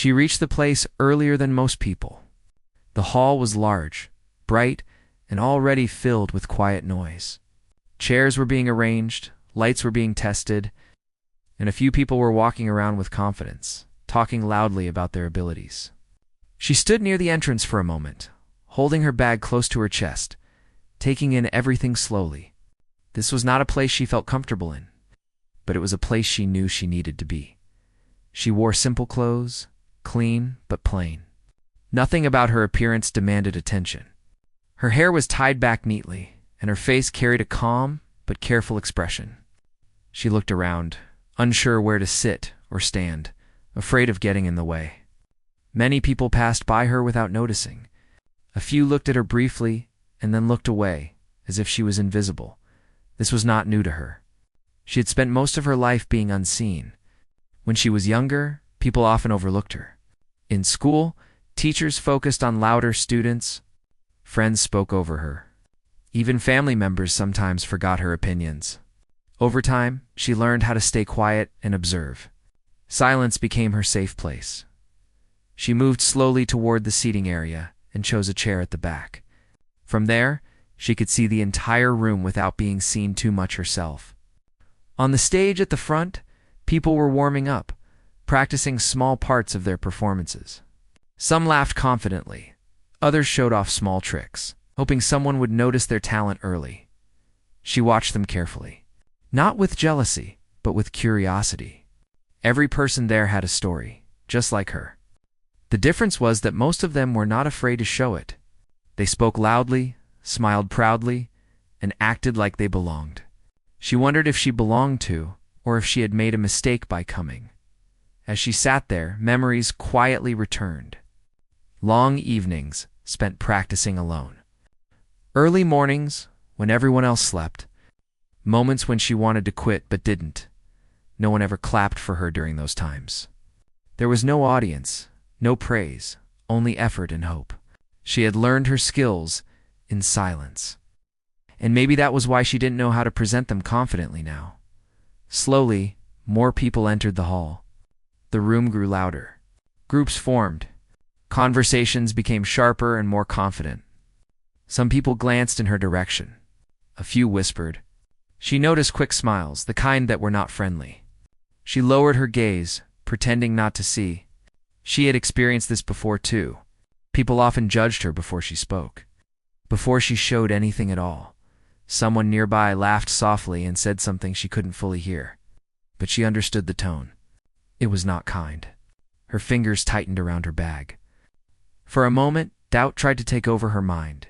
She reached the place earlier than most people. The hall was large, bright, and already filled with quiet noise. Chairs were being arranged, lights were being tested, and a few people were walking around with confidence, talking loudly about their abilities. She stood near the entrance for a moment, holding her bag close to her chest, taking in everything slowly. This was not a place she felt comfortable in, but it was a place she knew she needed to be. She wore simple clothes, clean but plain. Nothing about her appearance demanded attention. Her hair was tied back neatly, and her face carried a calm but careful expression. She looked around, unsure where to sit or stand, afraid of getting in the way. Many people passed by her without noticing. A few looked at her briefly and then looked away, as if she was invisible. This was not new to her. She had spent most of her life being unseen. When she was younger, people often overlooked her. In school, teachers focused on louder students. Friends spoke over her. Even family members sometimes forgot her opinions. Over time, she learned how to stay quiet and observe. Silence became her safe place. She moved slowly toward the seating area and chose a chair at the back. From there, she could see the entire room without being seen too much herself. On the stage at the front, people were warming up, practicing small parts of their performances. Some laughed confidently. Others showed off small tricks, hoping someone would notice their talent early. She watched them carefully, not with jealousy, but with curiosity. Every person there had a story, just like her. The difference was that most of them were not afraid to show it. They spoke loudly, smiled proudly, and acted like they belonged. She wondered if she belonged to, or if she had made a mistake by coming. As she sat there, memories quietly returned. Long evenings spent practicing alone. Early mornings, when everyone else slept. Moments when she wanted to quit but didn't. No one ever clapped for her during those times. There was no audience, no praise, only effort and hope. She had learned her skills in silence. And maybe that was why she didn't know how to present them confidently now. Slowly, more people entered the hall. The room grew louder. Groups formed. Conversations became sharper and more confident. Some people glanced in her direction. A few whispered. She noticed quick smiles, the kind that were not friendly. She lowered her gaze, pretending not to see. She had experienced this before too. People often judged her before she spoke, before she showed anything at all. Someone nearby laughed softly and said something she couldn't fully hear, but she understood the tone. It was not kind. Her fingers tightened around her bag. For a moment, doubt tried to take over her mind.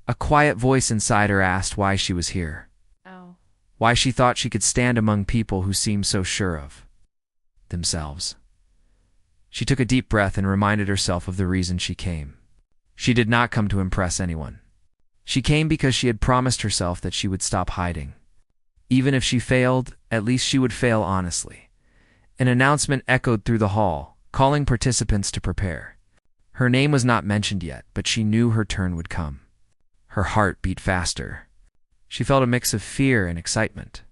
A quiet voice inside her asked why she was here. Oh. Why she thought she could stand among people who seemed so sure of themselves. She took a deep breath and reminded herself of the reason she came. She did not come to impress anyone. She came because she had promised herself that she would stop hiding. Even if she failed, at least she would fail honestly. An announcement echoed through the hall, calling participants to prepare. Her name was not mentioned yet, but she knew her turn would come. Her heart beat faster. She felt a mix of fear and excitement.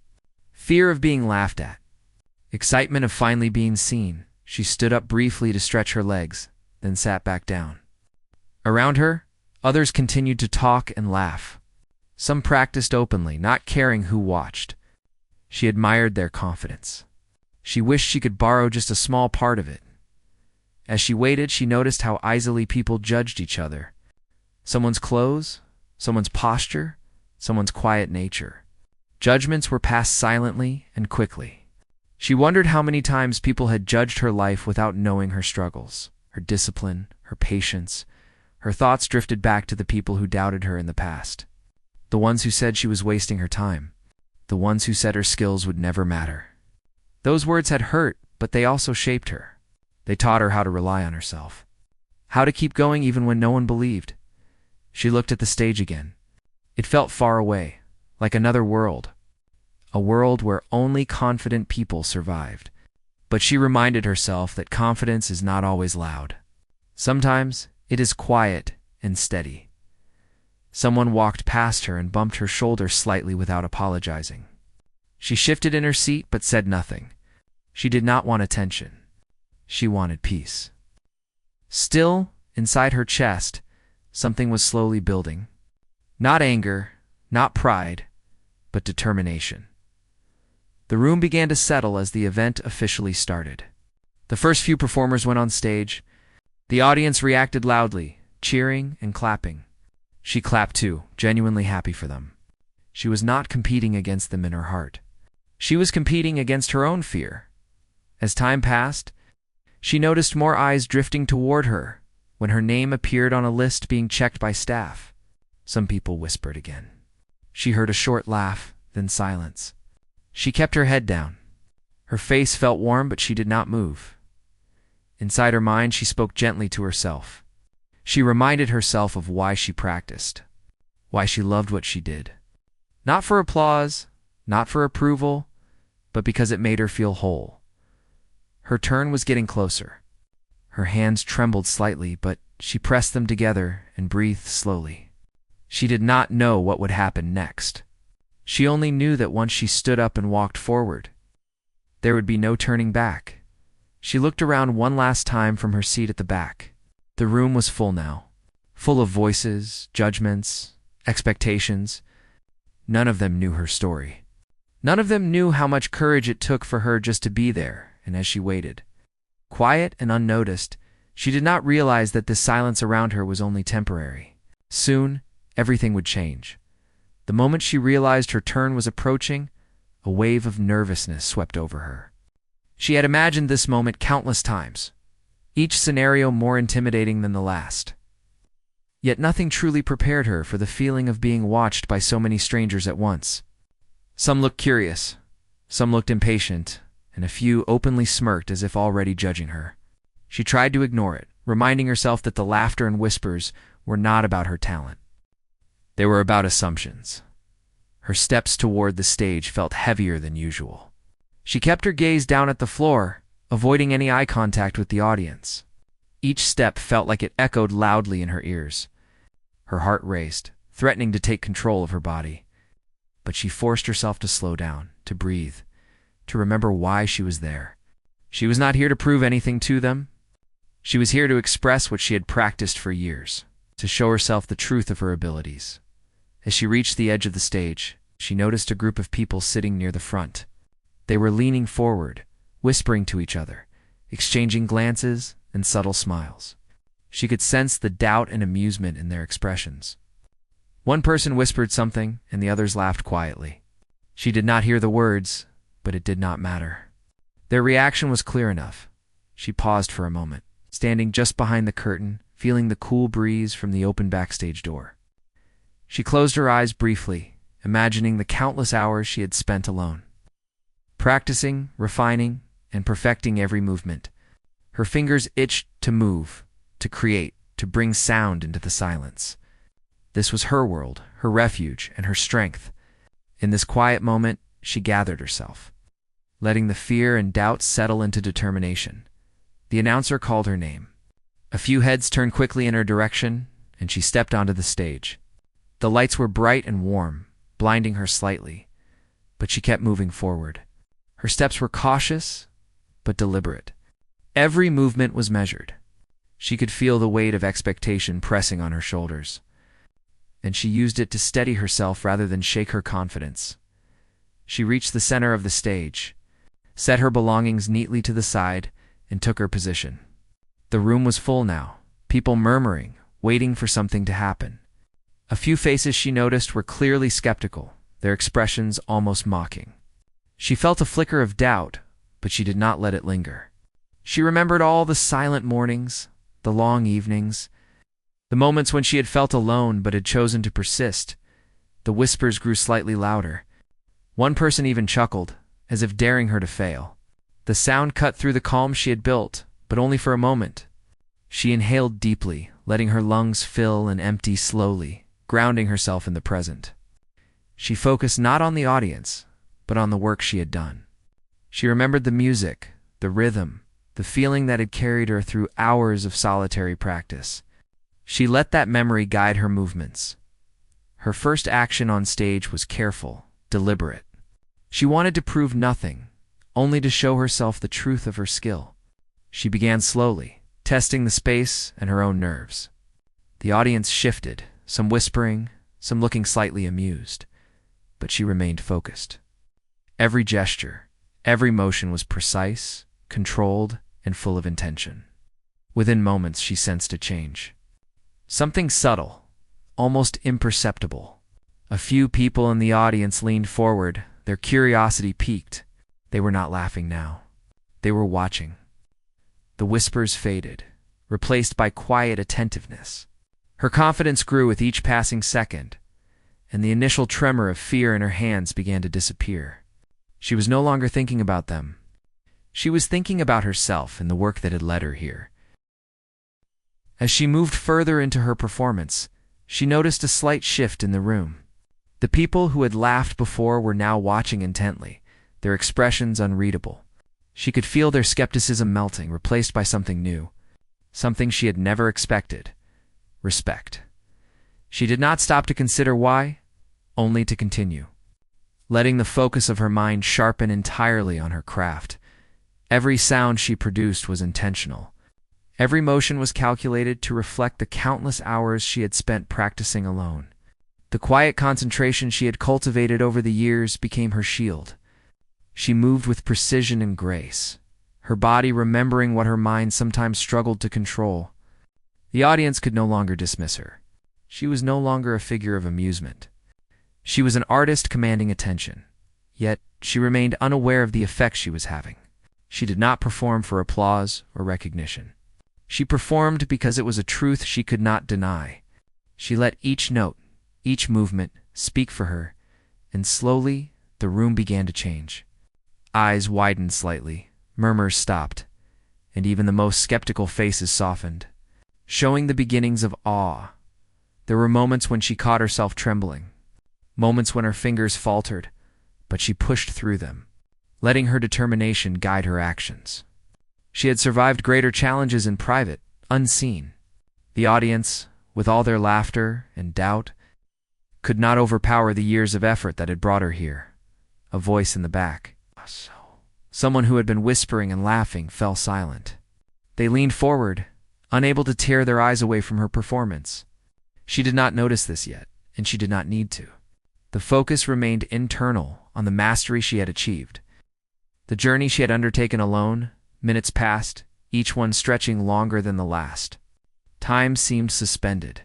Fear of being laughed at. Excitement of finally being seen. She stood up briefly to stretch her legs, then sat back down. Around her, others continued to talk and laugh. Some practiced openly, not caring who watched. She admired their confidence. She wished she could borrow just a small part of it. As she waited, she noticed how easily people judged each other. Someone's clothes, someone's posture, someone's quiet nature. Judgments were passed silently and quickly. She wondered how many times people had judged her life without knowing her struggles, her discipline, her patience. Her thoughts drifted back to the people who doubted her in the past. The ones who said she was wasting her time. The ones who said her skills would never matter. Those words had hurt, but they also shaped her. They taught her how to rely on herself. How to keep going even when no one believed. She looked at the stage again. It felt far away, like another world. A world where only confident people survived. But she reminded herself that confidence is not always loud. Sometimes it is quiet and steady. Someone walked past her and bumped her shoulder slightly without apologizing. She shifted in her seat but said nothing. She did not want attention. She wanted peace. Still, inside her chest, something was slowly building. Not anger, not pride, but determination. The room began to settle as the event officially started. The first few performers went on stage. The audience reacted loudly, cheering and clapping. She clapped too, genuinely happy for them. She was not competing against them in her heart. She was competing against her own fear. As time passed, she noticed more eyes drifting toward her when her name appeared on a list being checked by staff. Some people whispered again. She heard a short laugh, then silence. She kept her head down. Her face felt warm, but she did not move. Inside her mind, she spoke gently to herself. She reminded herself of why she practiced, why she loved what she did. Not for applause, not for approval, but because it made her feel whole. Her turn was getting closer. Her hands trembled slightly, but she pressed them together and breathed slowly. She did not know what would happen next. She only knew that once she stood up and walked forward, there would be no turning back. She looked around one last time from her seat at the back. The room was full now, full of voices, judgments, expectations. None of them knew her story. None of them knew how much courage it took for her just to be there, and as she waited, quiet and unnoticed, she did not realize that this silence around her was only temporary. Soon, everything would change. The moment she realized her turn was approaching, a wave of nervousness swept over her. She had imagined this moment countless times, each scenario more intimidating than the last. Yet nothing truly prepared her for the feeling of being watched by so many strangers at once. Some looked curious, some looked impatient, and a few openly smirked as if already judging her. She tried to ignore it, reminding herself that the laughter and whispers were not about her talent. They were about assumptions. Her steps toward the stage felt heavier than usual. She kept her gaze down at the floor, avoiding any eye contact with the audience. Each step felt like it echoed loudly in her ears. Her heart raced, threatening to take control of her body. But she forced herself to slow down, to breathe, to remember why she was there. She was not here to prove anything to them. She was here to express what she had practiced for years, to show herself the truth of her abilities. As she reached the edge of the stage, she noticed a group of people sitting near the front. They were leaning forward, whispering to each other, exchanging glances and subtle smiles. She could sense the doubt and amusement in their expressions. One person whispered something, and the others laughed quietly. She did not hear the words, but it did not matter. Their reaction was clear enough. She paused for a moment, standing just behind the curtain, feeling the cool breeze from the open backstage door. She closed her eyes briefly, imagining the countless hours she had spent alone, practicing, refining, and perfecting every movement. Her fingers itched to move, to create, to bring sound into the silence. This was her world, her refuge, and her strength. In this quiet moment, she gathered herself, letting the fear and doubt settle into determination. The announcer called her name. A few heads turned quickly in her direction, and she stepped onto the stage. The lights were bright and warm, blinding her slightly, but she kept moving forward. Her steps were cautious, but deliberate. Every movement was measured. She could feel the weight of expectation pressing on her shoulders, and she used it to steady herself rather than shake her confidence. She reached the center of the stage, set her belongings neatly to the side, and took her position. The room was full now, people murmuring, waiting for something to happen. A few faces she noticed were clearly skeptical, their expressions almost mocking. She felt a flicker of doubt, but she did not let it linger. She remembered all the silent mornings, the long evenings, the moments when she had felt alone but had chosen to persist. The whispers grew slightly louder. One person even chuckled, as if daring her to fail. The sound cut through the calm she had built, but only for a moment. She inhaled deeply, letting her lungs fill and empty slowly, grounding herself in the present. She focused not on the audience, but on the work she had done. She remembered the music, the rhythm, the feeling that had carried her through hours of solitary practice. She let that memory guide her movements. Her first action on stage was careful, deliberate. She wanted to prove nothing, only to show herself the truth of her skill. She began slowly, testing the space and her own nerves. The audience shifted, some whispering, some looking slightly amused, but she remained focused. Every gesture, every motion was precise, controlled, and full of intention. Within moments, she sensed a change. Something subtle, almost imperceptible. A few people in the audience leaned forward, their curiosity piqued. They were not laughing now. They were watching. The whispers faded, replaced by quiet attentiveness. Her confidence grew with each passing second, and the initial tremor of fear in her hands began to disappear. She was no longer thinking about them. She was thinking about herself and the work that had led her here. As she moved further into her performance, she noticed a slight shift in the room. The people who had laughed before were now watching intently, their expressions unreadable. She could feel their skepticism melting, replaced by something new, something she had never expected: respect. She did not stop to consider why, only to continue, letting the focus of her mind sharpen entirely on her craft. Every sound she produced was intentional. Every motion was calculated to reflect the countless hours she had spent practicing alone. The quiet concentration she had cultivated over the years became her shield. She moved with precision and grace, her body remembering what her mind sometimes struggled to control. The audience could no longer dismiss her. She was no longer a figure of amusement. She was an artist commanding attention, yet she remained unaware of the effect she was having. She did not perform for applause or recognition. She performed because it was a truth she could not deny. She let each note, each movement, speak for her, and slowly the room began to change. Eyes widened slightly, murmurs stopped, and even the most skeptical faces softened, showing the beginnings of awe. There were moments when she caught herself trembling, moments when her fingers faltered, but she pushed through them, letting her determination guide her actions. She had survived greater challenges in private, unseen. The audience, with all their laughter and doubt, could not overpower the years of effort that had brought her here. A voice in the back, someone who had been whispering and laughing, fell silent. They leaned forward, unable to tear their eyes away from her performance. She did not notice this yet, and she did not need to. The focus remained internal on the mastery she had achieved. The journey she had undertaken alone, minutes passed, each one stretching longer than the last. Time seemed suspended.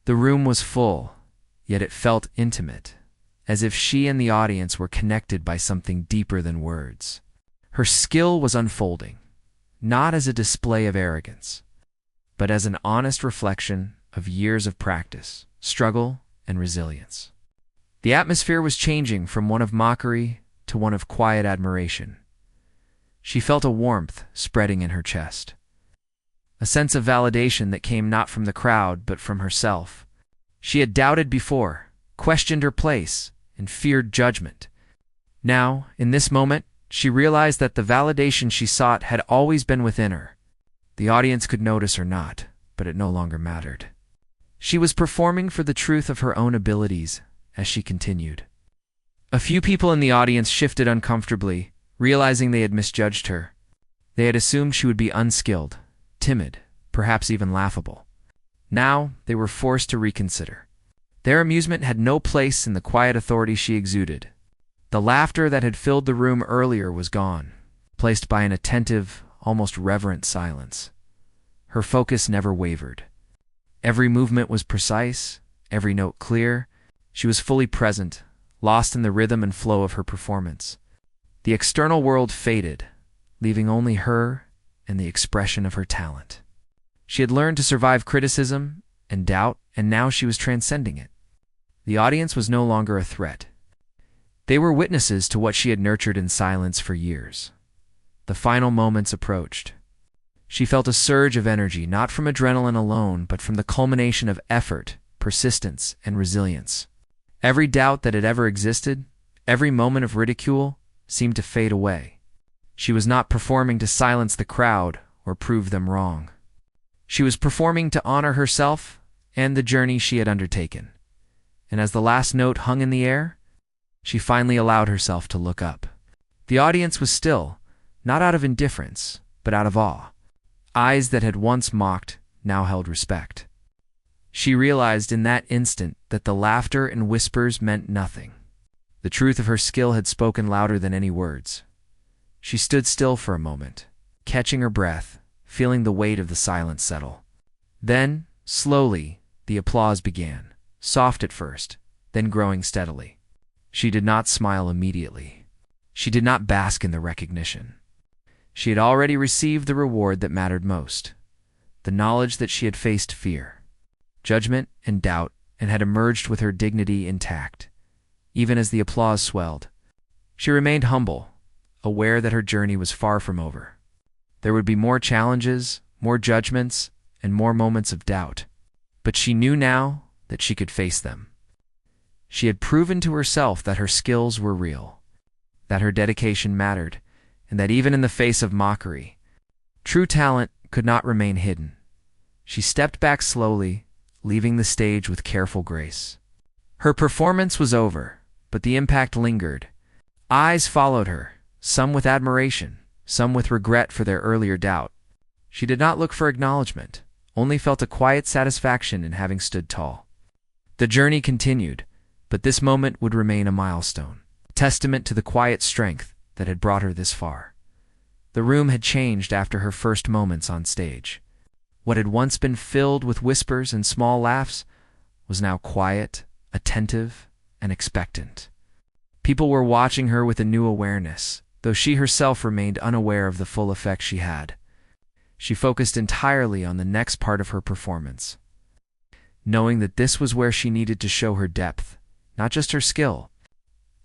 The room was full, yet it felt intimate, as if she and the audience were connected by something deeper than words. Her skill was unfolding, not as a display of arrogance, but as an honest reflection of years of practice, struggle, and resilience. The atmosphere was changing from one of mockery to one of quiet admiration. She felt a warmth spreading in her chest, a sense of validation that came not from the crowd but from herself. She had doubted before, questioned her place, and feared judgment. Now, in this moment, she realized that the validation she sought had always been within her. The audience could notice or not, but it no longer mattered. She was performing for the truth of her own abilities as she continued. A few people in the audience shifted uncomfortably, realizing they had misjudged her. They had assumed she would be unskilled, timid, perhaps even laughable. Now they were forced to reconsider. Their amusement had no place in the quiet authority she exuded. The laughter that had filled the room earlier was gone, placed by an attentive, almost reverent silence. Her focus never wavered. Every movement was precise, every note clear. She was fully present, lost in the rhythm and flow of her performance. The external world faded, leaving only her and the expression of her talent. She had learned to survive criticism and doubt, and now she was transcending it. The audience was no longer a threat. They were witnesses to what she had nurtured in silence for years. The final moments approached. She felt a surge of energy, not from adrenaline alone, but from the culmination of effort, persistence, and resilience. Every doubt that had ever existed, every moment of ridicule, seemed to fade away. She was not performing to silence the crowd or prove them wrong. She was performing to honor herself and the journey she had undertaken. And as the last note hung in the air, she finally allowed herself to look up. The audience was still, not out of indifference, but out of awe. Eyes that had once mocked now held respect. She realized in that instant that the laughter and whispers meant nothing. The truth of her skill had spoken louder than any words. She stood still for a moment, catching her breath, feeling the weight of the silence settle. Then, slowly, the applause began, soft at first, then growing steadily. She did not smile immediately. She did not bask in the recognition. She had already received the reward that mattered most, the knowledge that she had faced fear, judgment, and doubt, and had emerged with her dignity intact. Even as the applause swelled, she remained humble, aware that her journey was far from over. There would be more challenges, more judgments, and more moments of doubt, but she knew now that she could face them. She had proven to herself that her skills were real, that her dedication mattered, and that even in the face of mockery, true talent could not remain hidden. She stepped back slowly, leaving the stage with careful grace. Her performance was over, but the impact lingered. Eyes followed her, some with admiration, some with regret for their earlier doubt. She did not look for acknowledgement, only felt a quiet satisfaction in having stood tall. The journey continued, but this moment would remain a milestone, a testament to the quiet strength that had brought her this far. The room had changed after her first moments on stage. What had once been filled with whispers and small laughs was now quiet, attentive, and expectant. People were watching her with a new awareness, though she herself remained unaware of the full effect she had. She focused entirely on the next part of her performance, knowing that this was where she needed to show her depth, not just her skill.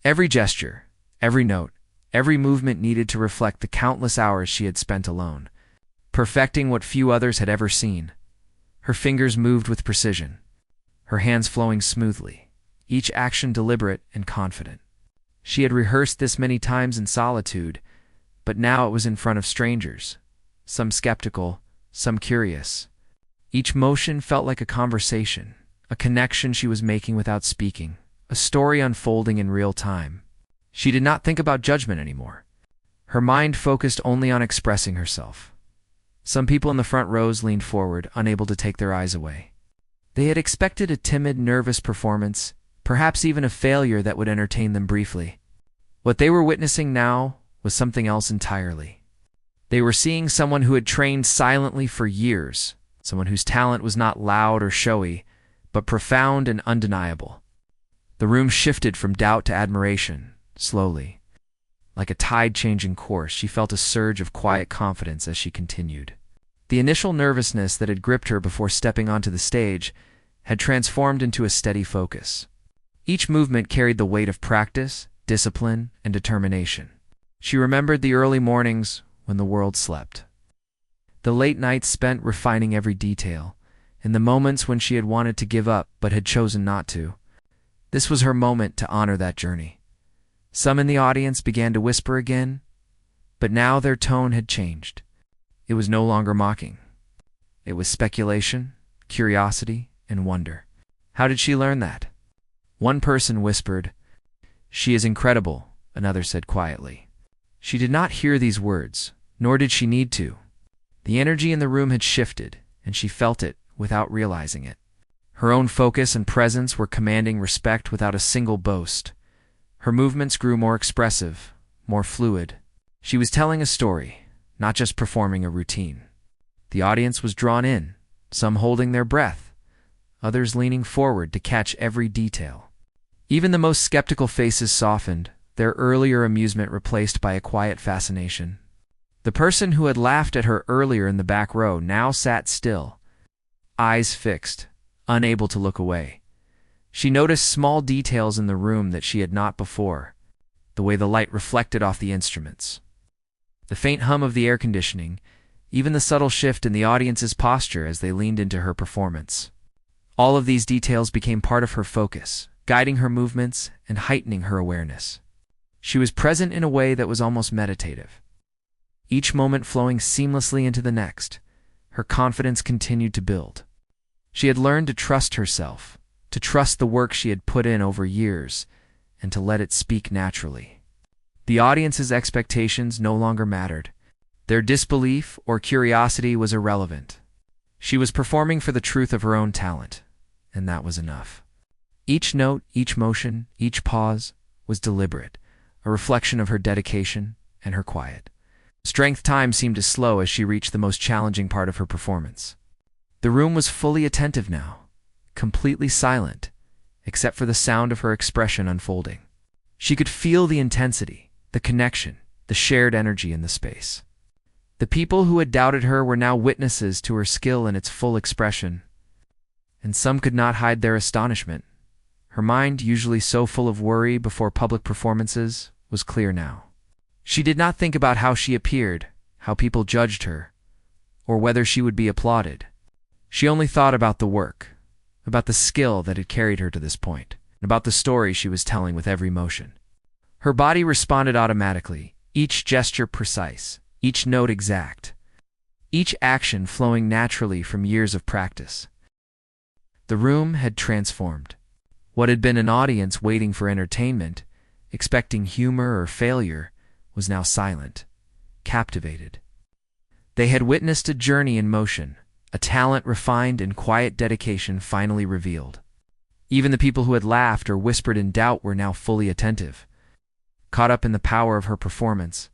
Every gesture, every note, every movement needed to reflect the countless hours she had spent alone, perfecting what few others had ever seen. Her fingers moved with precision, her hands flowing smoothly, each action deliberate and confident. She had rehearsed this many times in solitude, but now it was in front of strangers, some skeptical, some curious. Each motion felt like a conversation, a connection she was making without speaking, a story unfolding in real time. She did not think about judgment anymore. Her mind focused only on expressing herself. Some people in the front rows leaned forward, unable to take their eyes away. They had expected a timid, nervous performance, perhaps even a failure that would entertain them briefly. What they were witnessing now was something else entirely. They were seeing someone who had trained silently for years, someone whose talent was not loud or showy, but profound and undeniable. The room shifted from doubt to admiration, slowly. Like a tide changing course, she felt a surge of quiet confidence as she continued. The initial nervousness that had gripped her before stepping onto the stage had transformed into a steady focus. Each movement carried the weight of practice, discipline, and determination. She remembered the early mornings when the world slept, the late nights spent refining every detail, and the moments when she had wanted to give up but had chosen not to. This was her moment to honor that journey. Some in the audience began to whisper again, but now their tone had changed. It was no longer mocking. It was speculation, curiosity, and wonder. How did she learn that? One person whispered, "She is incredible," another said quietly. She did not hear these words, nor did she need to. The energy in the room had shifted, and she felt it without realizing it. Her own focus and presence were commanding respect without a single boast. Her movements grew more expressive, more fluid. She was telling a story, not just performing a routine. The audience was drawn in, some holding their breath, others leaning forward to catch every detail. Even the most skeptical faces softened, their earlier amusement replaced by a quiet fascination. The person who had laughed at her earlier in the back row now sat still, eyes fixed, unable to look away. She noticed small details in the room that she had not before, the way the light reflected off the instruments, the faint hum of the air conditioning, even the subtle shift in the audience's posture as they leaned into her performance. All of these details became part of her focus, guiding her movements and heightening her awareness. She was present in a way that was almost meditative, each moment flowing seamlessly into the next. Her confidence continued to build. She had learned to trust herself, to trust the work she had put in over years, and to let it speak naturally. The audience's expectations no longer mattered. Their disbelief or curiosity was irrelevant. She was performing for the truth of her own talent, and that was enough. Each note, each motion, each pause was deliberate, a reflection of her dedication and her quiet. Strength time seemed to slow as she reached the most challenging part of her performance. The room was fully attentive now, completely silent, except for the sound of her expression unfolding. She could feel the intensity, the connection, the shared energy in the space. The people who had doubted her were now witnesses to her skill in its full expression, and some could not hide their astonishment. Her mind, usually so full of worry before public performances, was clear now. She did not think about how she appeared, how people judged her, or whether she would be applauded. She only thought about the work, about the skill that had carried her to this point, and about the story she was telling with every motion. Her body responded automatically, each gesture precise, each note exact, each action flowing naturally from years of practice. The room had transformed. What had been an audience waiting for entertainment, expecting humor or failure, was now silent, captivated. They had witnessed a journey in motion, a talent refined in quiet dedication finally revealed. Even the people who had laughed or whispered in doubt were now fully attentive. Caught up in the power of her performance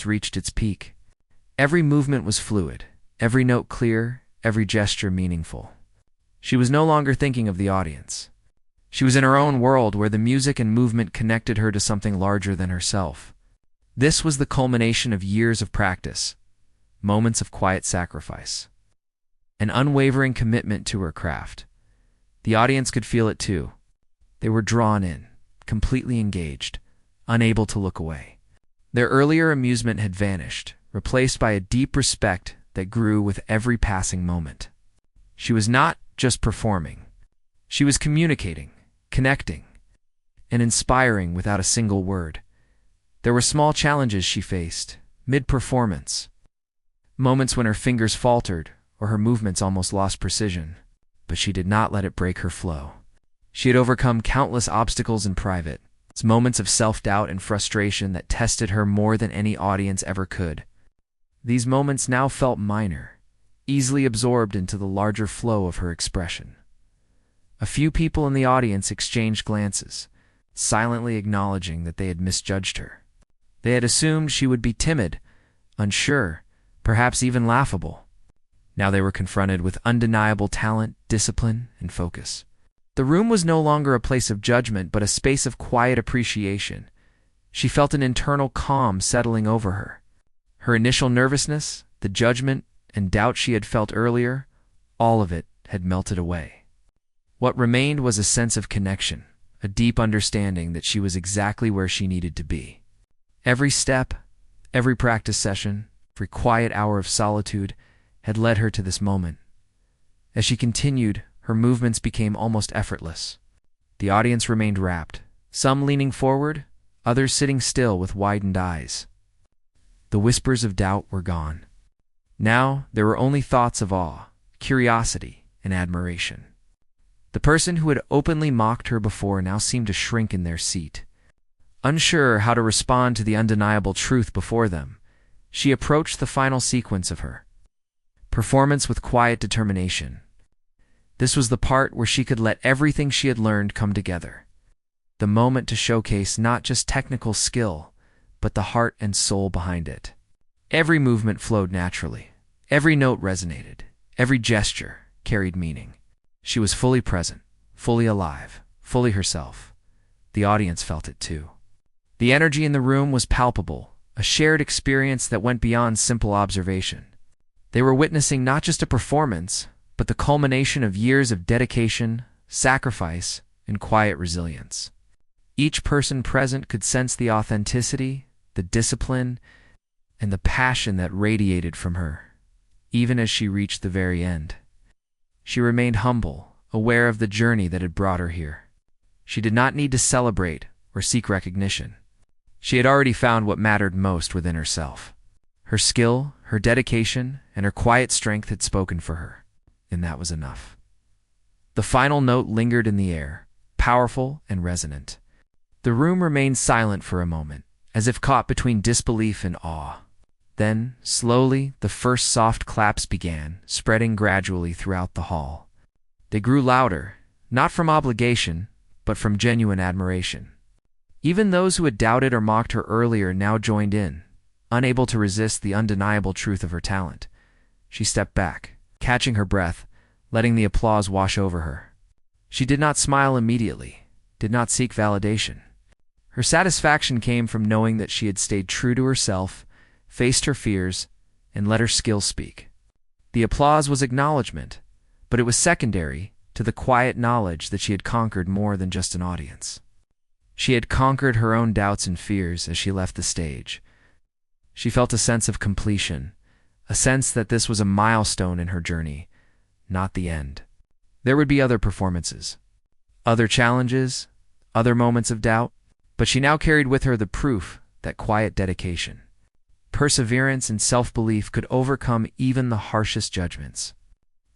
reached its peak. Every movement was fluid, every note clear, every gesture meaningful. She was no longer thinking of the audience. She was in her own world where the music and movement connected her to something larger than herself. This was the culmination of years of practice, moments of quiet sacrifice, an unwavering commitment to her craft. The audience could feel it too. They were drawn in, completely engaged, unable to look away. Their earlier amusement had vanished, replaced by a deep respect that grew with every passing moment. She was not just performing. She was communicating, connecting, and inspiring without a single word. There were small challenges she faced, mid-performance, moments when her fingers faltered or her movements almost lost precision, but she did not let it break her flow. She had overcome countless obstacles in private, moments of self-doubt and frustration that tested her more than any audience ever could. These moments now felt minor, easily absorbed into the larger flow of her expression. A few people in the audience exchanged glances, silently acknowledging that they had misjudged her. They had assumed she would be timid, unsure, perhaps even laughable. Now they were confronted with undeniable talent, discipline, and focus. The room was no longer a place of judgment, but a space of quiet appreciation. She felt an internal calm settling over her. Her initial nervousness, the judgment and doubt she had felt earlier, all of it had melted away. What remained was a sense of connection, a deep understanding that she was exactly where she needed to be. Every step, every practice session, every quiet hour of solitude had led her to this moment. As she continued, her movements became almost effortless. The audience remained rapt, some leaning forward, others sitting still with widened eyes. The whispers of doubt were gone. Now there were only thoughts of awe, curiosity, and admiration. The person who had openly mocked her before now seemed to shrink in their seat. Unsure how to respond to the undeniable truth before them, she approached the final sequence of her performance with quiet determination. This was the part where she could let everything she had learned come together. The moment to showcase not just technical skill, but the heart and soul behind it. Every movement flowed naturally. Every note resonated. Every gesture carried meaning. She was fully present, fully alive, fully herself. The audience felt it too. The energy in the room was palpable, a shared experience that went beyond simple observation. They were witnessing not just a performance, but the culmination of years of dedication, sacrifice, and quiet resilience. Each person present could sense the authenticity, the discipline, and the passion that radiated from her, even as she reached the very end. She remained humble, aware of the journey that had brought her here. She did not need to celebrate or seek recognition. She had already found what mattered most within herself. Her skill, her dedication, and her quiet strength had spoken for her, and that was enough. The final note lingered in the air, powerful and resonant. The room remained silent for a moment, as if caught between disbelief and awe. Then, slowly, the first soft claps began, spreading gradually throughout the hall. They grew louder, not from obligation, but from genuine admiration. Even those who had doubted or mocked her earlier now joined in, unable to resist the undeniable truth of her talent. She stepped back, catching her breath, letting the applause wash over her. She did not smile immediately, did not seek validation. Her satisfaction came from knowing that she had stayed true to herself, faced her fears, and let her skill speak. The applause was acknowledgement, but it was secondary to the quiet knowledge that she had conquered more than just an audience. She had conquered her own doubts and fears as she left the stage. She felt a sense of completion, a sense that this was a milestone in her journey, not the end. There would be other performances, other challenges, other moments of doubt, but she now carried with her the proof that quiet dedication, perseverance, and self-belief could overcome even the harshest judgments.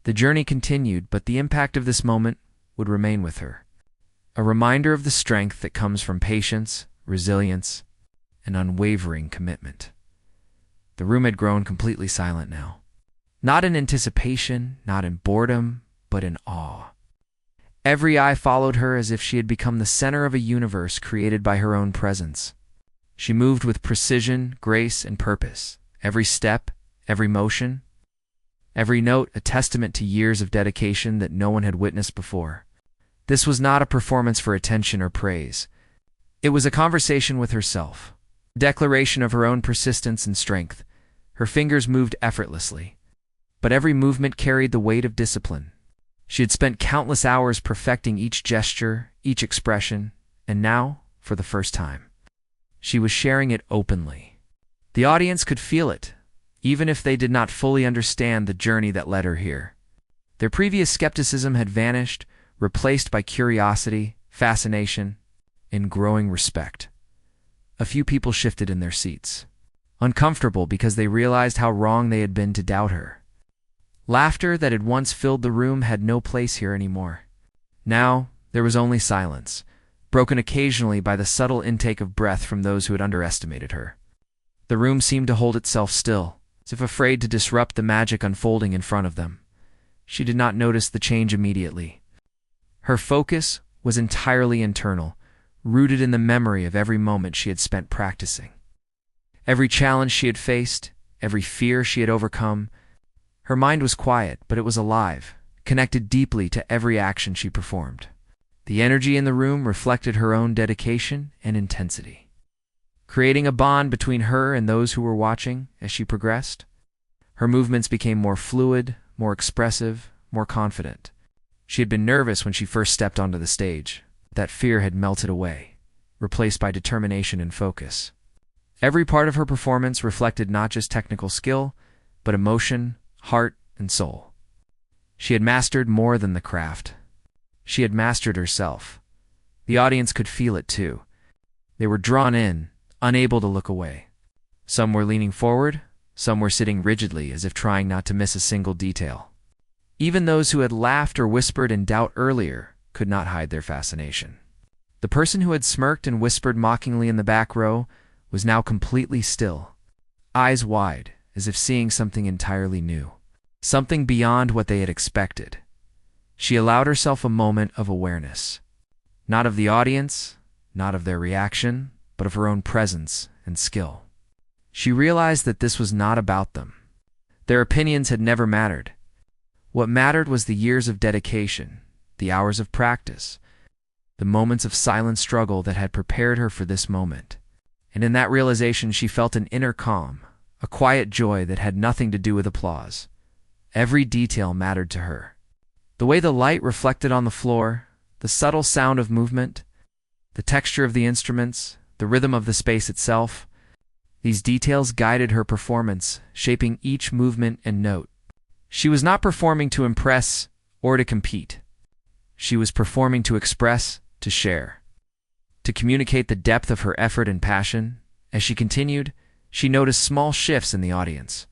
The journey continued, but the impact of this moment would remain with her, a reminder of the strength that comes from patience, resilience, and unwavering commitment. The room had grown completely silent now. Not in anticipation, not in boredom, but in awe. Every eye followed her as if she had become the center of a universe created by her own presence. She moved with precision, grace, and purpose. Every step, every motion, every note a testament to years of dedication that no one had witnessed before. This was not a performance for attention or praise. It was a conversation with herself, a declaration of her own persistence and strength. Her fingers moved effortlessly, but every movement carried the weight of discipline. She had spent countless hours perfecting each gesture, each expression, and now, for the first time, she was sharing it openly. The audience could feel it, even if they did not fully understand the journey that led her here. Their previous skepticism had vanished, replaced by curiosity, fascination, and growing respect. A few people shifted in their seats, uncomfortable because they realized how wrong they had been to doubt her. Laughter that had once filled the room had no place here anymore. Now, there was only silence, broken occasionally by the subtle intake of breath from those who had underestimated her. The room seemed to hold itself still, as if afraid to disrupt the magic unfolding in front of them. She did not notice the change immediately. Her focus was entirely internal, rooted in the memory of every moment she had spent practicing. Every challenge she had faced, every fear she had overcome. Her mind was quiet, but it was alive, connected deeply to every action she performed. The energy in the room reflected her own dedication and intensity, creating a bond between her and those who were watching as she progressed. Her movements became more fluid, more expressive, more confident. She had been nervous when she first stepped onto the stage. That fear had melted away, replaced by determination and focus. Every part of her performance reflected not just technical skill, but emotion, heart, and soul. She had mastered more than the craft. She had mastered herself. The audience could feel it too. They were drawn in, unable to look away. Some were leaning forward, some were sitting rigidly as if trying not to miss a single detail. Even those who had laughed or whispered in doubt earlier could not hide their fascination. The person who had smirked and whispered mockingly in the back row was now completely still, eyes wide, as if seeing something entirely new, something beyond what they had expected. She allowed herself a moment of awareness, not of the audience, not of their reaction, but of her own presence and skill. She realized that this was not about them. Their opinions had never mattered. What mattered was the years of dedication, the hours of practice, the moments of silent struggle that had prepared her for this moment. And in that realization, she felt an inner calm, a quiet joy that had nothing to do with applause. Every detail mattered to her. The way the light reflected on the floor, the subtle sound of movement, the texture of the instruments, the rhythm of the space itself, these details guided her performance, shaping each movement and note. She was not performing to impress or to compete. She was performing to express, to share, to communicate the depth of her effort and passion. As she continued, she noticed small shifts in the audience.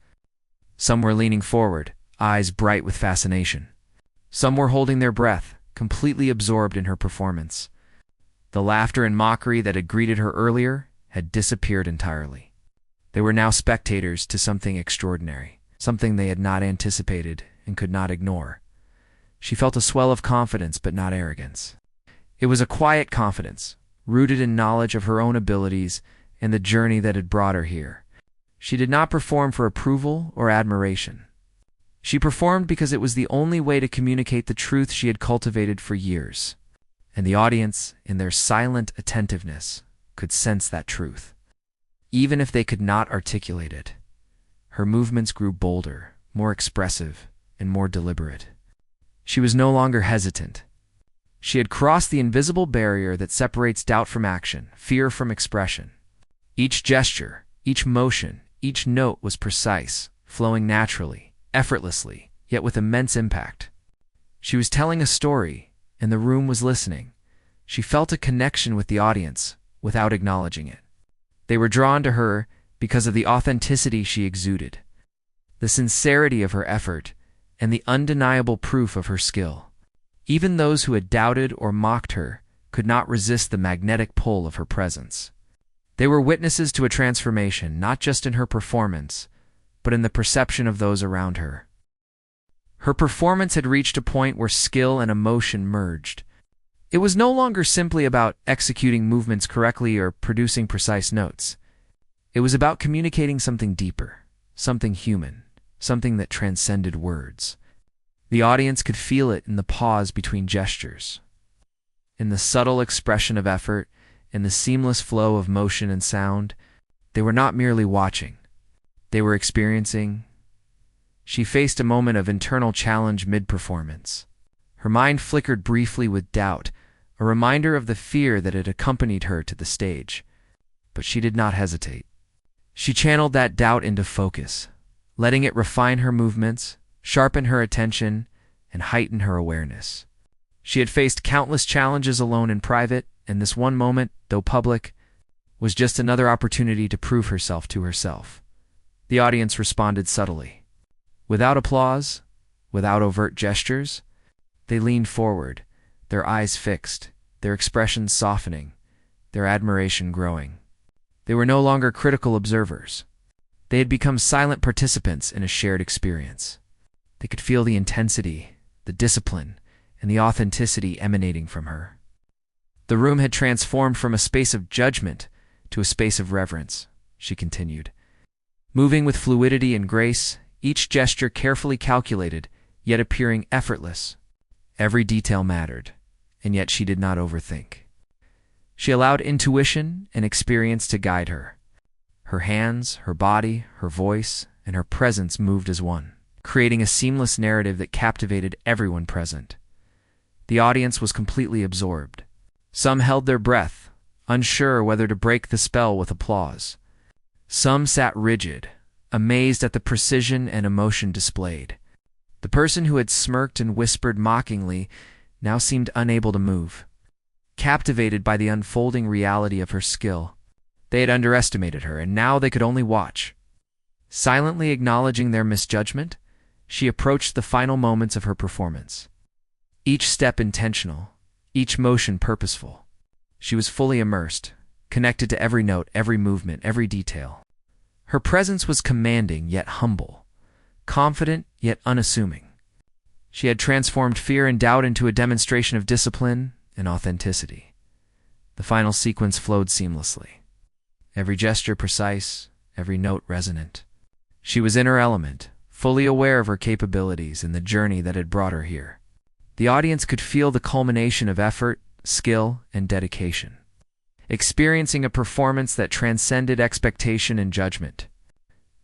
Some were leaning forward, eyes bright with fascination. Some were holding their breath, completely absorbed in her performance. The laughter and mockery that had greeted her earlier had disappeared entirely. They were now spectators to something extraordinary, something they had not anticipated and could not ignore. She felt a swell of confidence, but not arrogance. It was a quiet confidence, rooted in knowledge of her own abilities and the journey that had brought her here. She did not perform for approval or admiration. She performed because it was the only way to communicate the truth she had cultivated for years, and the audience, in their silent attentiveness, could sense that truth. Even if they could not articulate it, her movements grew bolder, more expressive, and more deliberate. She was no longer hesitant. She had crossed the invisible barrier that separates doubt from action, fear from expression. Each gesture, each motion, each note was precise, flowing naturally, effortlessly, yet with immense impact. She was telling a story, and the room was listening. She felt a connection with the audience without acknowledging it. They were drawn to her because of the authenticity she exuded, the sincerity of her effort, and the undeniable proof of her skill. Even those who had doubted or mocked her could not resist the magnetic pull of her presence. They were witnesses to a transformation, not just in her performance, but in the perception of those around her. Her performance had reached a point where skill and emotion merged. It was no longer simply about executing movements correctly or producing precise notes. It was about communicating something deeper, something human, something that transcended words. The audience could feel it in the pause between gestures, in the subtle expression of effort, in the seamless flow of motion and sound. They were not merely watching. They were experiencing. She faced a moment of internal challenge mid-performance. Her mind flickered briefly with doubt, a reminder of the fear that had accompanied her to the stage. But she did not hesitate. She channeled that doubt into focus, letting it refine her movements, sharpen her attention, and heighten her awareness. She had faced countless challenges alone in private, and this one moment, though public, was just another opportunity to prove herself to herself. The audience responded subtly. Without applause, without overt gestures, they leaned forward, their eyes fixed, their expressions softening, their admiration growing. They were no longer critical observers. They had become silent participants in a shared experience. They could feel the intensity, the discipline, and the authenticity emanating from her. The room had transformed from a space of judgment to a space of reverence, she continued. Moving with fluidity and grace, each gesture carefully calculated, yet appearing effortless. Every detail mattered, and yet she did not overthink. She allowed intuition and experience to guide her. Her hands, her body, her voice, and her presence moved as one, creating a seamless narrative that captivated everyone present. The audience was completely absorbed. Some held their breath, unsure whether to break the spell with applause. Some sat rigid, amazed at the precision and emotion displayed. The person who had smirked and whispered mockingly now seemed unable to move. Captivated by the unfolding reality of her skill, they had underestimated her, and now they could only watch. Silently acknowledging their misjudgment, she approached the final moments of her performance. Each step intentional, each motion purposeful. She was fully immersed, connected to every note, every movement, every detail. Her presence was commanding yet humble, confident yet unassuming. She had transformed fear and doubt into a demonstration of discipline and authenticity. The final sequence flowed seamlessly. Every gesture precise, every note resonant. She was in her element, fully aware of her capabilities and the journey that had brought her here. The audience could feel the culmination of effort, skill, and dedication, experiencing a performance that transcended expectation and judgment.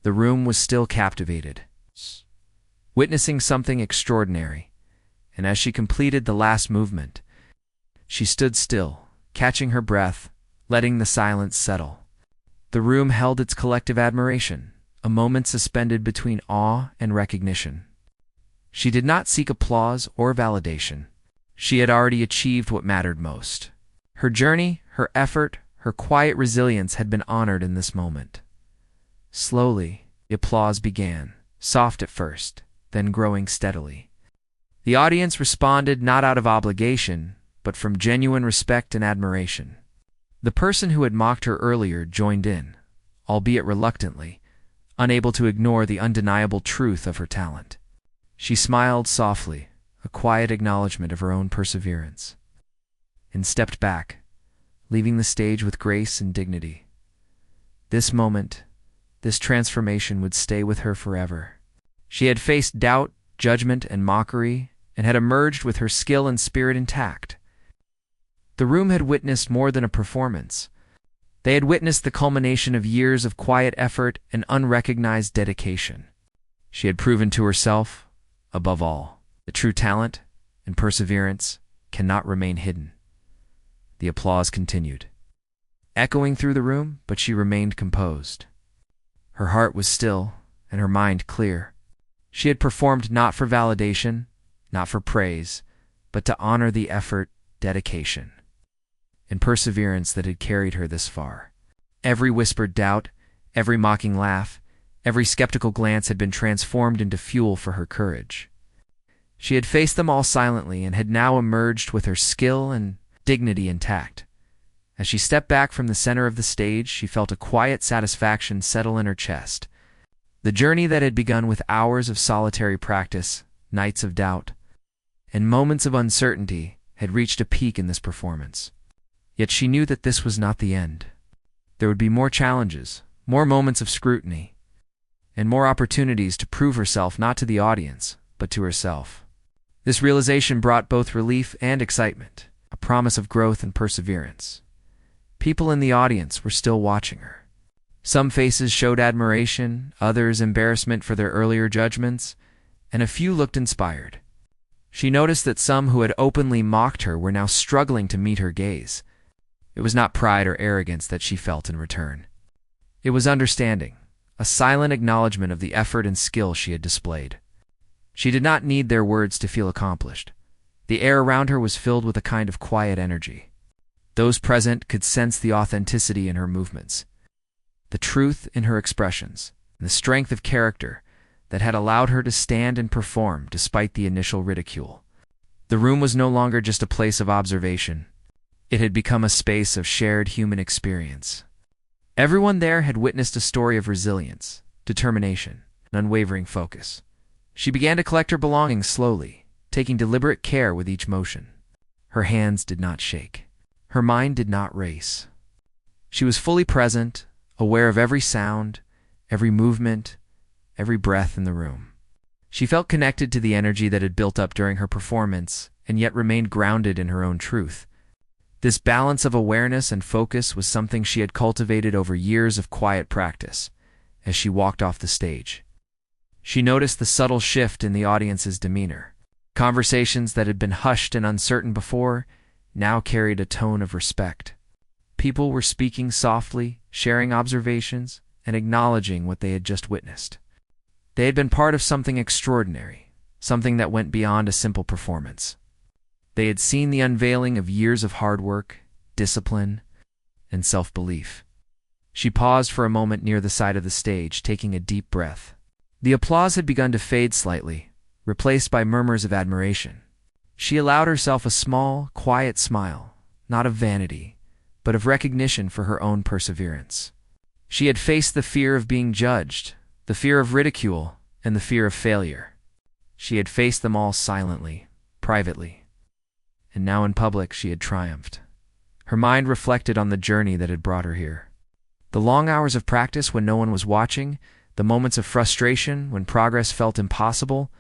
The room was still captivated, witnessing something extraordinary, and as she completed the last movement, she stood still, catching her breath, letting the silence settle. The room held its collective admiration, a moment suspended between awe and recognition. She did not seek applause or validation. She had already achieved what mattered most. Her journey, her effort, her quiet resilience had been honored in this moment. Slowly, the applause began, soft at first, then growing steadily. The audience responded not out of obligation, but from genuine respect and admiration. The person who had mocked her earlier joined in, albeit reluctantly, unable to ignore the undeniable truth of her talent. She smiled softly, a quiet acknowledgement of her own perseverance, and stepped back, leaving the stage with grace and dignity. This moment, this transformation would stay with her forever. She had faced doubt, judgment, and mockery, and had emerged with her skill and spirit intact. The room had witnessed more than a performance. They had witnessed the culmination of years of quiet effort and unrecognized dedication. She had proven to herself, above all, that true talent and perseverance cannot remain hidden. The applause continued, echoing through the room, but she remained composed. Her heart was still, and her mind clear. She had performed not for validation, not for praise, but to honor the effort, dedication, and perseverance that had carried her this far. Every whispered doubt, every mocking laugh, every skeptical glance had been transformed into fuel for her courage. She had faced them all silently and had now emerged with her skill and dignity intact. As she stepped back from the center of the stage, she felt a quiet satisfaction settle in her chest. The journey that had begun with hours of solitary practice, nights of doubt, and moments of uncertainty had reached a peak in this performance. Yet she knew that this was not the end. There would be more challenges, more moments of scrutiny, and more opportunities to prove herself not to the audience, but to herself. This realization brought both relief and excitement, a promise of growth and perseverance. People in the audience were still watching her. Some faces showed admiration, others embarrassment for their earlier judgments, and a few looked inspired. She noticed that some who had openly mocked her were now struggling to meet her gaze. It was not pride or arrogance that she felt in return. It was understanding, a silent acknowledgement of the effort and skill she had displayed. She did not need their words to feel accomplished. The air around her was filled with a kind of quiet energy. Those present could sense the authenticity in her movements, the truth in her expressions, and the strength of character that had allowed her to stand and perform despite the initial ridicule. The room was no longer just a place of observation. It had become a space of shared human experience. Everyone there had witnessed a story of resilience, determination, and unwavering focus. She began to collect her belongings slowly, taking deliberate care with each motion. Her hands did not shake. Her mind did not race. She was fully present, aware of every sound, every movement, every breath in the room. She felt connected to the energy that had built up during her performance, and yet remained grounded in her own truth. This balance of awareness and focus was something she had cultivated over years of quiet practice. As she walked off the stage, she noticed the subtle shift in the audience's demeanor. Conversations that had been hushed and uncertain before now carried a tone of respect. People were speaking softly, sharing observations, and acknowledging what they had just witnessed. They had been part of something extraordinary, something that went beyond a simple performance. They had seen the unveiling of years of hard work, discipline, and self-belief. She paused for a moment near the side of the stage, taking a deep breath. The applause had begun to fade slightly, replaced by murmurs of admiration. She allowed herself a small, quiet smile, not of vanity, but of recognition for her own perseverance. She had faced the fear of being judged, the fear of ridicule, and the fear of failure. She had faced them all silently, privately, and now in public she had triumphed. Her mind reflected on the journey that had brought her here. The long hours of practice when no one was watching, the moments of frustration when progress felt impossible,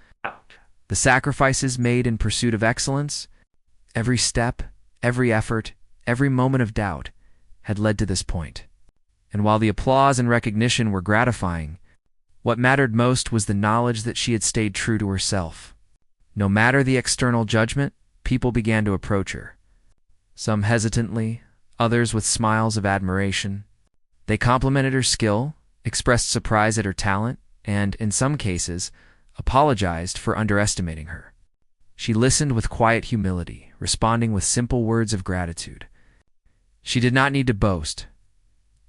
the sacrifices made in pursuit of excellence, every step, every effort, every moment of doubt had led to this point. And while the applause and recognition were gratifying, what mattered most was the knowledge that she had stayed true to herself. No matter the external judgment, people began to approach her. Some hesitantly, others with smiles of admiration. They complimented her skill, expressed surprise at her talent, and, in some cases, apologized for underestimating her. She listened with quiet humility, responding with simple words of gratitude. She did not need to boast,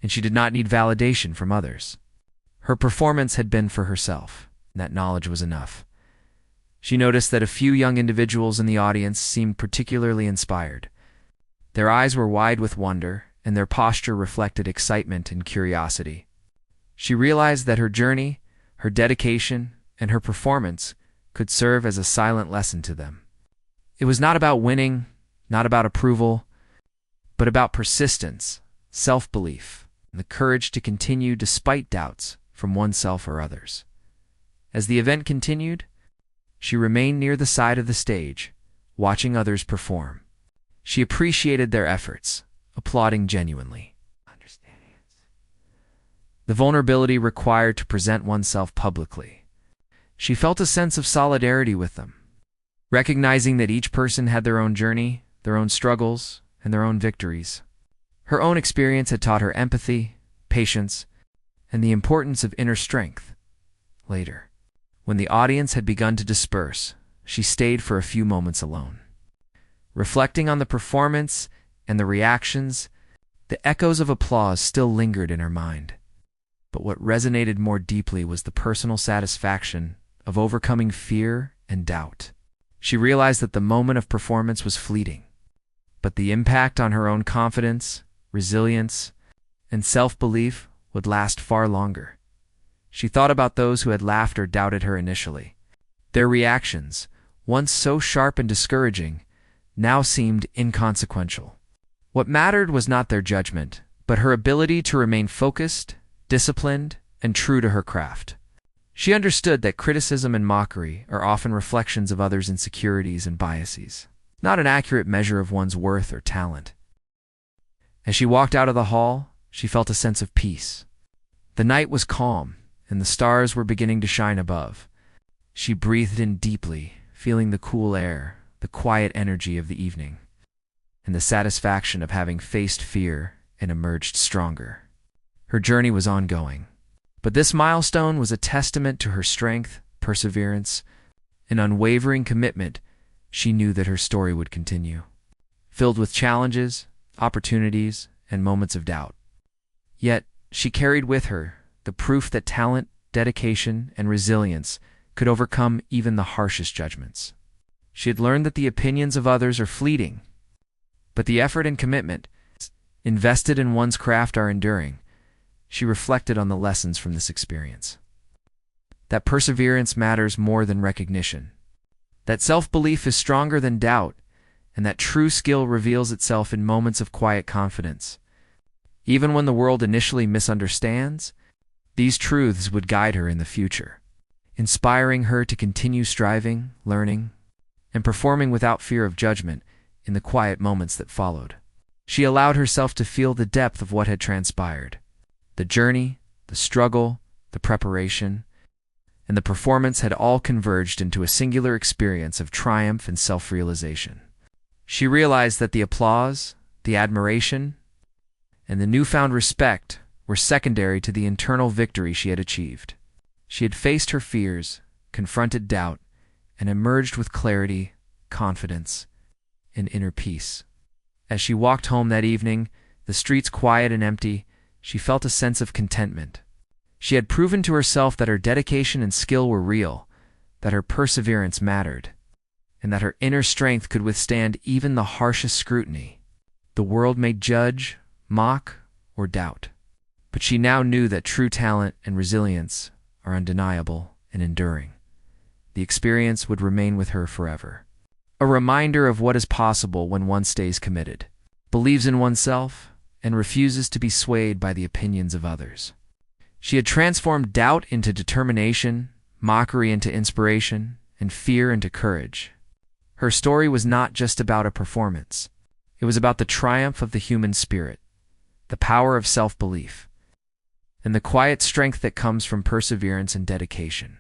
and she did not need validation from others. Her performance had been for herself, and that knowledge was enough. She noticed that a few young individuals in the audience seemed particularly inspired. Their eyes were wide with wonder, and their posture reflected excitement and curiosity. She realized that her journey, her dedication, and her performance could serve as a silent lesson to them. It was not about winning, not about approval, but about persistence, self-belief, and the courage to continue despite doubts from oneself or others. As the event continued, she remained near the side of the stage, watching others perform. She appreciated their efforts, applauding genuinely. The vulnerability required to present oneself publicly. She felt a sense of solidarity with them, recognizing that each person had their own journey, their own struggles, and their own victories. Her own experience had taught her empathy, patience, and the importance of inner strength. Later, when the audience had begun to disperse, she stayed for a few moments alone. Reflecting on the performance and the reactions, the echoes of applause still lingered in her mind. But what resonated more deeply was the personal satisfaction of overcoming fear and doubt. She realized that the moment of performance was fleeting, but the impact on her own confidence, resilience, and self-belief would last far longer. She thought about those who had laughed or doubted her initially. Their reactions, once so sharp and discouraging, now seemed inconsequential. What mattered was not their judgment, but her ability to remain focused, disciplined, and true to her craft. She understood that criticism and mockery are often reflections of others' insecurities and biases, not an accurate measure of one's worth or talent. As she walked out of the hall, she felt a sense of peace. The night was calm, and the stars were beginning to shine above. She breathed in deeply, feeling the cool air, the quiet energy of the evening, and the satisfaction of having faced fear and emerged stronger. Her journey was ongoing, but this milestone was a testament to her strength, perseverance, and unwavering commitment. She knew that her story would continue, filled with challenges, opportunities, and moments of doubt. Yet, she carried with her the proof that talent, dedication, and resilience could overcome even the harshest judgments. She had learned that the opinions of others are fleeting, but the effort and commitment invested in one's craft are enduring. She reflected on the lessons from this experience. That perseverance matters more than recognition. That self-belief is stronger than doubt, and that true skill reveals itself in moments of quiet confidence. Even when the world initially misunderstands, these truths would guide her in the future, inspiring her to continue striving, learning, and performing without fear of judgment in the quiet moments that followed. She allowed herself to feel the depth of what had transpired. The journey, the struggle, the preparation, and the performance had all converged into a singular experience of triumph and self-realization. She realized that the applause, the admiration, and the newfound respect were secondary to the internal victory she had achieved. She had faced her fears, confronted doubt, and emerged with clarity, confidence, and inner peace. As she walked home that evening, the streets quiet and empty, she felt a sense of contentment. She had proven to herself that her dedication and skill were real, that her perseverance mattered, and that her inner strength could withstand even the harshest scrutiny. The world may judge, mock, or doubt, but she now knew that true talent and resilience are undeniable and enduring. The experience would remain with her forever. A reminder of what is possible when one stays committed, believes in oneself, and refuses to be swayed by the opinions of others. She had transformed doubt into determination, mockery into inspiration, and fear into courage. Her story was not just about a performance. It was about the triumph of the human spirit, the power of self-belief, and the quiet strength that comes from perseverance and dedication.